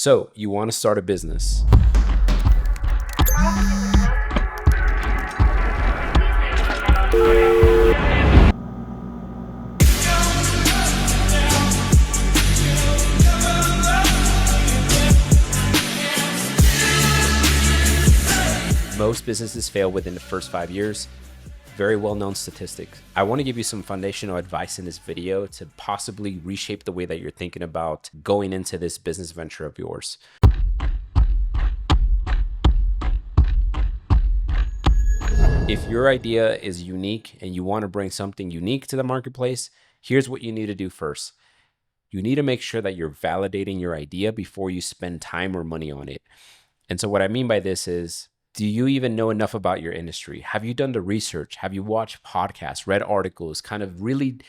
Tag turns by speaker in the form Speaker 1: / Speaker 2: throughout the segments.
Speaker 1: So, you want to start a business. Most businesses fail within the first 5 years. Very well-known statistics. I want to give you some foundational advice in this video to possibly reshape the way that you're thinking about going into this business venture of yours. If your idea is unique and you want to bring something unique to the marketplace, here's what you need to do first. You need to make sure that you're validating your idea before you spend time or money on it. And so what I mean by this is, do you even know enough about your industry? Have you done the research? Have you watched podcasts, read articles, kind of really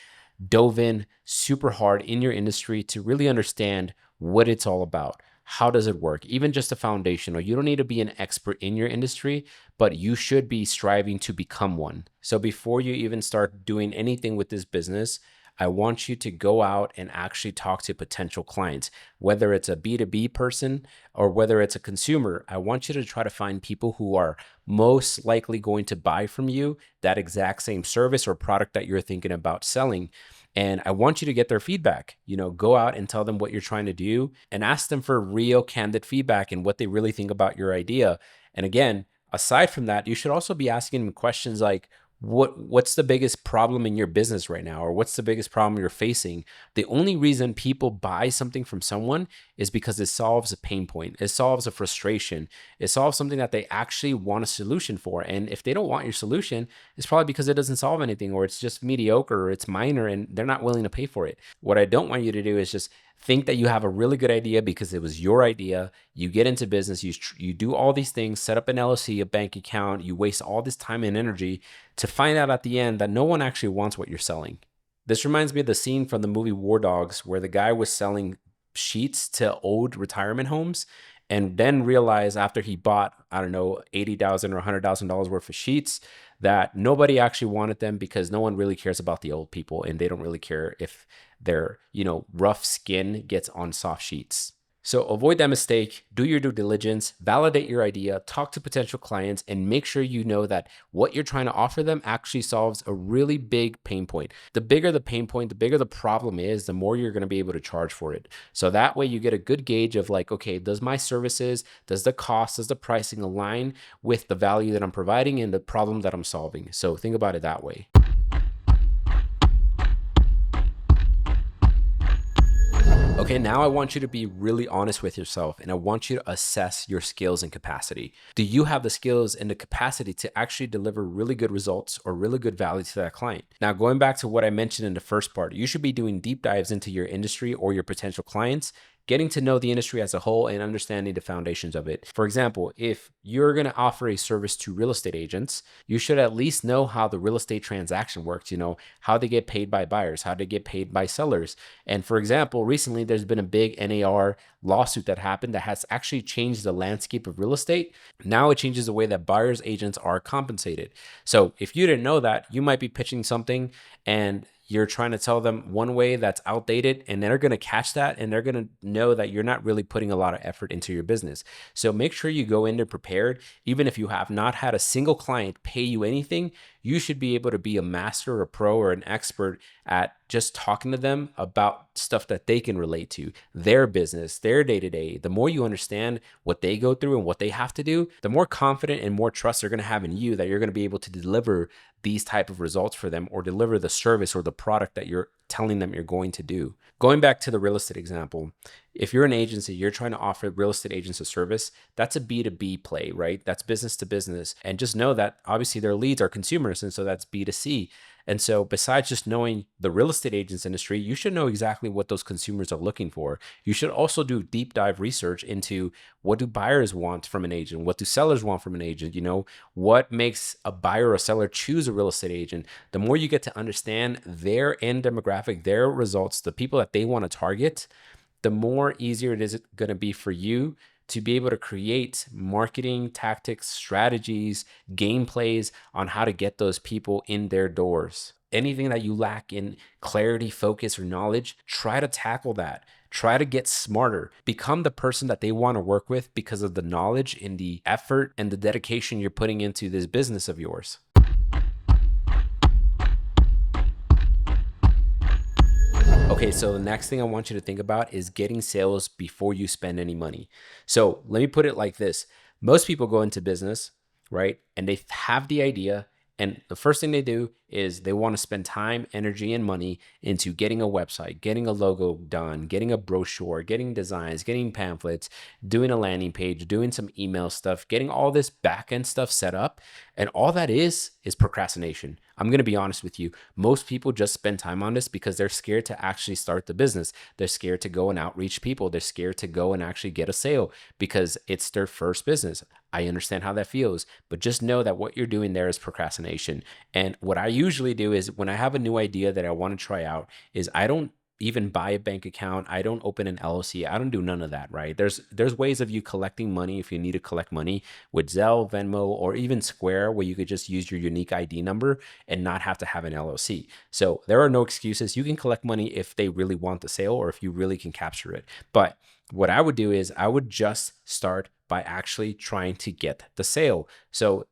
Speaker 1: dove in super hard in your industry to really understand what it's all about? How does it work? Even just a foundational. You don't need to be an expert in your industry, but you should be striving to become one. So before you even start doing anything with this business, I want you to go out and actually talk to potential clients, whether it's a B2B person or whether it's a consumer. I want you to try to find people who are most likely going to buy from you that exact same service or product that you're thinking about selling. And I want you to get their feedback. Go out and tell them what you're trying to do and ask them for real candid feedback and what they really think about your idea. And again, aside from that, you should also be asking them questions like, what's the biggest problem in your business right now? Or what's the biggest problem you're facing? The only reason people buy something from someone is because it solves a pain point. It solves a frustration. It solves something that they actually want a solution for. And if they don't want your solution, it's probably because it doesn't solve anything, or it's just mediocre, or it's minor and they're not willing to pay for it. What I don't want you to do is just think that you have a really good idea because it was your idea. You get into business, you do all these things, set up an LLC, a bank account, you waste all this time and energy to find out at the end that no one actually wants what you're selling. This reminds me of the scene from the movie War Dogs where the guy was selling sheets to old retirement homes and then realized after he bought, I don't know, $80,000 or $100,000 worth of sheets that nobody actually wanted them because no one really cares about the old people and they don't really care if their, rough skin gets on soft sheets. So avoid that mistake, do your due diligence, validate your idea, talk to potential clients, and make sure you know that what you're trying to offer them actually solves a really big pain point. The bigger the pain point, the bigger the problem is, the more you're going to be able to charge for it. So that way you get a good gauge of like, okay, does my services, does the cost, does the pricing align with the value that I'm providing and the problem that I'm solving? So think about it that way. Okay, now I want you to be really honest with yourself and I want you to assess your skills and capacity. Do you have the skills and the capacity to actually deliver really good results or really good value to that client? Now, going back to what I mentioned in the first part, you should be doing deep dives into your industry or your potential clients, getting to know the industry as a whole and understanding the foundations of it. For example, if you're going to offer a service to real estate agents, you should at least know how the real estate transaction works, how they get paid by buyers, how they get paid by sellers. And for example, recently there's been a big NAR lawsuit that happened that has actually changed the landscape of real estate. Now it changes the way that buyers agents are compensated. So if you didn't know that, you might be pitching something and you're trying to tell them one way that's outdated, and they're going to catch that and they're going to know that you're not really putting a lot of effort into your business. So make sure you go in there prepared. Even if you have not had a single client pay you anything, you should be able to be a master, a pro, or an expert at just talking to them about stuff that they can relate to, their business, their day-to-day. The more you understand what they go through and what they have to do, the more confident and more trust they're going to have in you that you're going to be able to deliver these type of results for them or deliver the service or the product that you're telling them you're going to do. Going back to the real estate example, if you're an agency, you're trying to offer real estate agents a service, that's a B2B play, right? That's business to business. And just know that obviously their leads are consumers. And so that's B2C. And so besides just knowing the real estate agents industry, you should know exactly what those consumers are looking for. You should also do deep dive research into what do buyers want from an agent? What do sellers want from an agent? What makes a buyer or a seller choose a real estate agent? The more you get to understand their end demographic, their results, the people that they want to target, the more easier it is going to be for you to be able to create marketing tactics, strategies, gameplays on how to get those people in their doors. anything that you lack in clarity, focus, or knowledge, try to tackle that. Try to get smarter. Become the person that they want to work with because of the knowledge and the effort and the dedication you're putting into this business of yours. Okay, so the next thing I want you to think about is getting sales before you spend any money. So let me put it like this. Most people go into business, right? And they have the idea, and the first thing they do is they want to spend time, energy, and money into getting a website, getting a logo done, getting a brochure, getting designs, getting pamphlets, doing a landing page, doing some email stuff, getting all this back end stuff set up. And all that is procrastination. I'm going to be honest with you. Most people just spend time on this because they're scared to actually start the business. They're scared to go and outreach people. They're scared to go and actually get a sale because it's their first business. I understand how that feels, but just know that what you're doing there is procrastination. And what I usually do is when I have a new idea that I want to try out is I don't even buy a bank account. I don't open an LLC. I don't do none of that, right? There's ways of you collecting money if you need to collect money with Zelle, Venmo, or even Square, where you could just use your unique ID number and not have to have an LLC. So there are no excuses. You can collect money if they really want the sale or if you really can capture it. But what I would do is I would just start by actually trying to get the sale. So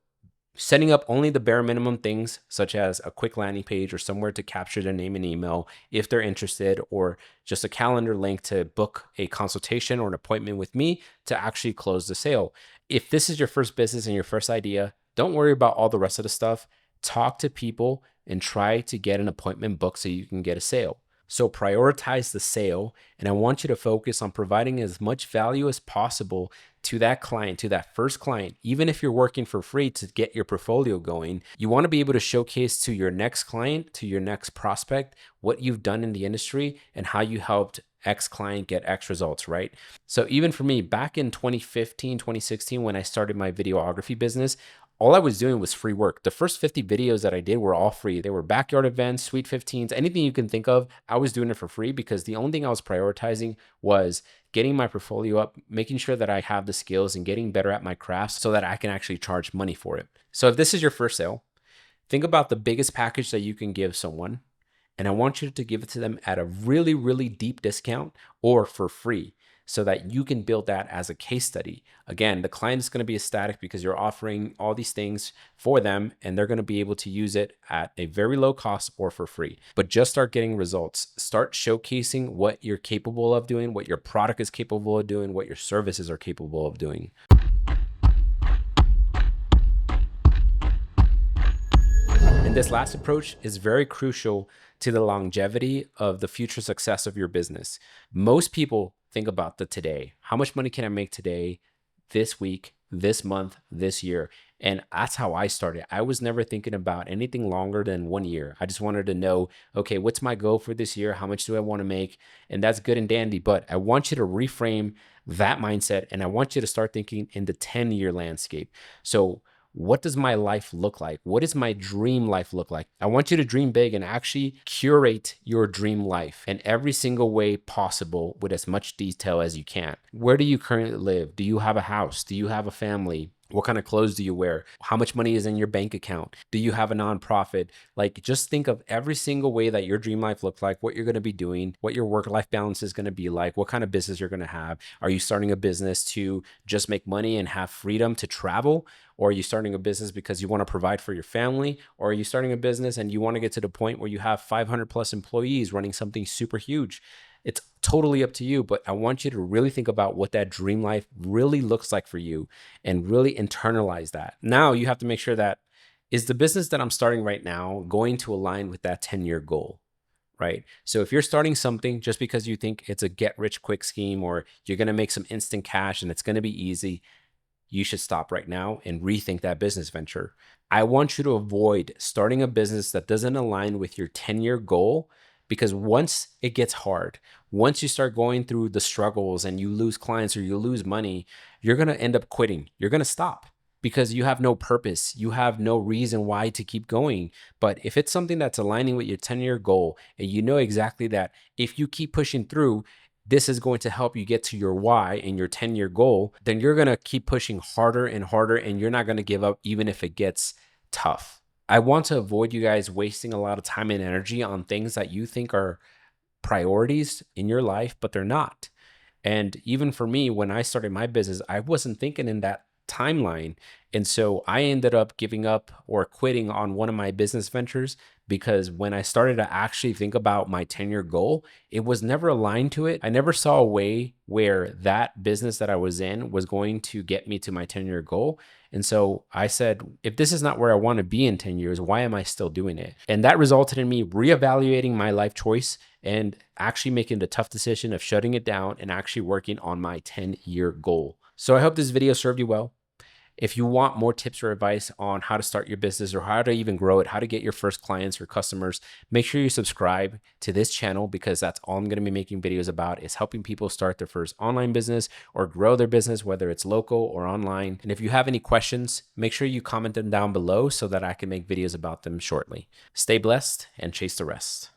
Speaker 1: setting up only the bare minimum things, such as a quick landing page or somewhere to capture their name and email if they're interested, or just a calendar link to book a consultation or an appointment with me to actually close the sale. If this is your first business and your first idea, don't worry about all the rest of the stuff. Talk to people and try to get an appointment booked so you can get a sale. So prioritize the sale, and I want you to focus on providing as much value as possible to that client, to that first client. Even if you're working for free to get your portfolio going, you want to be able to showcase to your next client, to your next prospect, what you've done in the industry and how you helped X client get X results, right? So even for me, back in 2015, 2016, when I started my videography business, all I was doing was free work. The first 50 videos that I did were all free. They were backyard events, Sweet 15s, anything you can think of. I was doing it for free because the only thing I was prioritizing was getting my portfolio up, making sure that I have the skills and getting better at my craft so that I can actually charge money for it. So if this is your first sale, think about the biggest package that you can give someone. And I want you to give it to them at a really, really deep discount or for free, so that you can build that as a case study. Again, the client is going to be ecstatic because you're offering all these things for them and they're going to be able to use it at a very low cost or for free. But just start getting results. Start showcasing what you're capable of doing, what your product is capable of doing, what your services are capable of doing. And this last approach is very crucial to the longevity of the future success of your business. Most people think about the today. How much money can I make today, this week, this month, this year? And that's how I started. I was never thinking about anything longer than 1 year. I just wanted to know, okay, what's my goal for this year? How much do I want to make? And that's good and dandy. But I want you to reframe that mindset, and I want you to start thinking in the 10-year landscape. So what does my life look like? What does my dream life look like? I want you to dream big and actually curate your dream life in every single way possible with as much detail as you can. Where do you currently live? Do you have a house? Do you have a family? What kind of clothes do you wear? How much money is in your bank account? Do you have a nonprofit? Like, just think of every single way that your dream life looks like, what you're going to be doing, what your work-life balance is going to be like, what kind of business you're going to have. Are you starting a business to just make money and have freedom to travel? Or are you starting a business because you want to provide for your family? Or are you starting a business and you want to get to the point where you have 500 plus employees running something super huge? It's totally up to you, but I want you to really think about what that dream life really looks like for you and really internalize that. Now you have to make sure that, is the business that I'm starting right now going to align with that 10-year goal, right? So if you're starting something just because you think it's a get rich quick scheme or you're going to make some instant cash and it's going to be easy, you should stop right now and rethink that business venture. I want you to avoid starting a business that doesn't align with your 10-year goal. Because once it gets hard, once you start going through the struggles and you lose clients or you lose money, you're going to end up quitting. You're going to stop because you have no purpose. You have no reason why to keep going. But if it's something that's aligning with your 10-year goal and you know exactly that if you keep pushing through, this is going to help you get to your why and your 10-year goal, then you're going to keep pushing harder and harder and you're not going to give up even if it gets tough. I want to avoid you guys wasting a lot of time and energy on things that you think are priorities in your life, but they're not. And even for me, when I started my business, I wasn't thinking in that timeline. And so I ended up giving up or quitting on one of my business ventures because when I started to actually think about my 10-year goal, it was never aligned to it. I never saw a way where that business that I was in was going to get me to my 10-year goal. And so I said, if this is not where I want to be in 10 years, why am I still doing it? And that resulted in me reevaluating my life choice and actually making the tough decision of shutting it down and actually working on my 10-year goal. So I hope this video served you well. If you want more tips or advice on how to start your business or how to even grow it, how to get your first clients or customers, make sure you subscribe to this channel, because that's all I'm going to be making videos about, is helping people start their first online business or grow their business, whether it's local or online. And if you have any questions, make sure you comment them down below so that I can make videos about them shortly. Stay blessed and chase the rest.